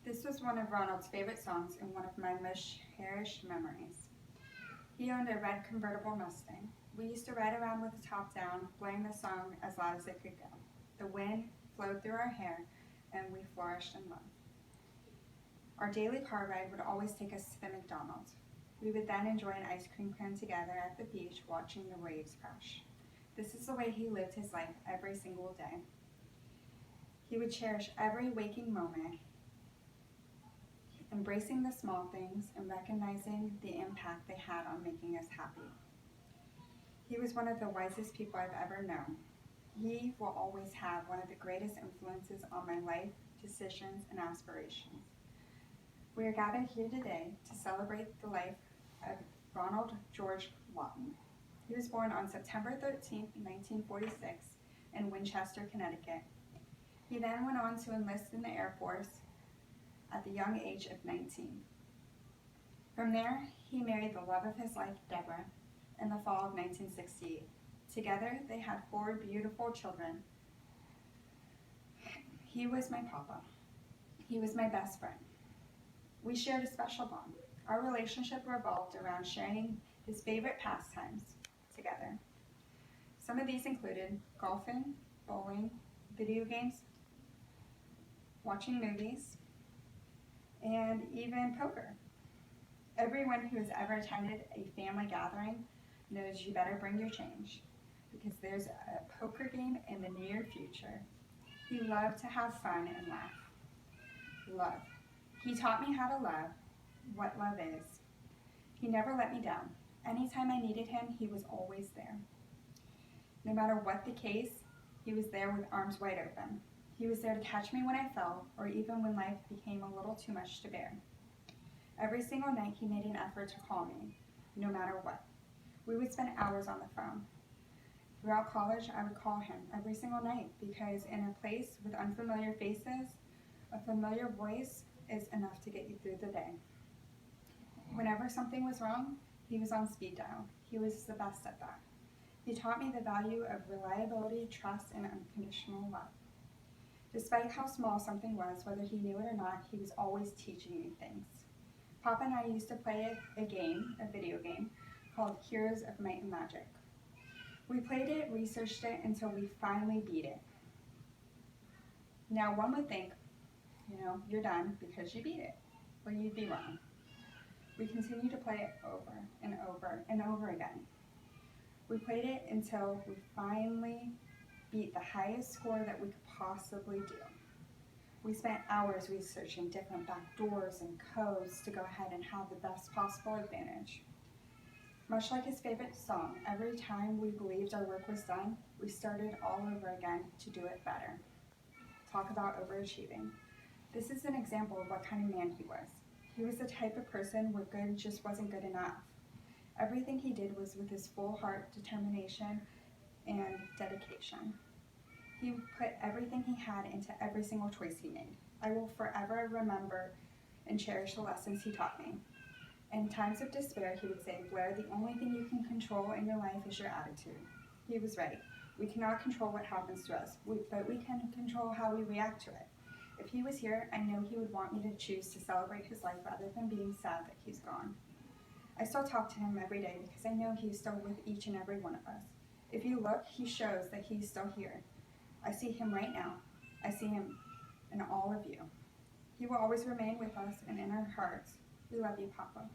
This was one of Ronald's favorite songs and one of my most cherished memories. He owned a red convertible Mustang. We used to ride around with the top down, blaring the song as loud as it could go. The wind flowed through our hair, and we flourished in love. Our daily car ride would always take us to the McDonald's. We would then enjoy an ice cream cone together at the beach, watching the waves crash. This is the way he lived his life every single day. He would cherish every waking moment, embracing the small things and recognizing the impact they had on making us happy. He was one of the wisest people I've ever known. He will always have one of the greatest influences on my life, decisions, and aspirations. We are gathered here today to celebrate the life of Ronald George Lawton. He was born on September 13, 1946, in Winchester, Connecticut. He then went on to enlist in the Air Force at the young age of 19. From there, he married the love of his life, Deborah, in the fall of 1968. Together, they had 4 beautiful children. He was my papa. He was my best friend. We shared a special bond. Our relationship revolved around sharing his favorite pastimes together. Some of these included golfing, bowling, video games, watching movies, and even poker. Everyone who has ever attended a family gathering knows you better bring your change, because there's a poker game in the near future. He loved to have fun and laugh. Love. He taught me how to love, what love is. He never let me down. Anytime I needed him, he was always there. No matter what the case, he was there with arms wide open. He was there to catch me when I fell, or even when life became a little too much to bear. Every single night he made an effort to call me, no matter what. We would spend hours on the phone. Throughout college, I would call him every single night, because in a place with unfamiliar faces, a familiar voice is enough to get you through the day. Whenever something was wrong, he was on speed dial. He was the best at that. He taught me the value of reliability, trust, and unconditional love. Despite how small something was, whether he knew it or not, he was always teaching me things. Papa and I used to play a video game, called Heroes of Might and Magic. We played it, researched it, until we finally beat it. Now, one would think, you're done because you beat it. Well, you'd be wrong. We continued to play it over and over and over again. We played it until we finally beat the highest score that we could possibly do. We spent hours researching different back doors and codes to go ahead and have the best possible advantage. Much like his favorite song, every time we believed our work was done, we started all over again to do it better. Talk about overachieving. This is an example of what kind of man he was. He was the type of person where good just wasn't good enough. Everything he did was with his full heart, determination, and dedication. He put everything he had into every single choice he made. I will forever remember and cherish the lessons he taught me. In times of despair, he would say, "Blair, the only thing you can control in your life is your attitude." He was right. We cannot control what happens to us, but we can control how we react to it. If he was here, I know he would want me to choose to celebrate his life rather than being sad that he's gone. I still talk to him every day because I know he's still with each and every one of us. If you look, he shows that he's still here. I see him right now. I see him in all of you. He will always remain with us and in our hearts. We love you, Papa.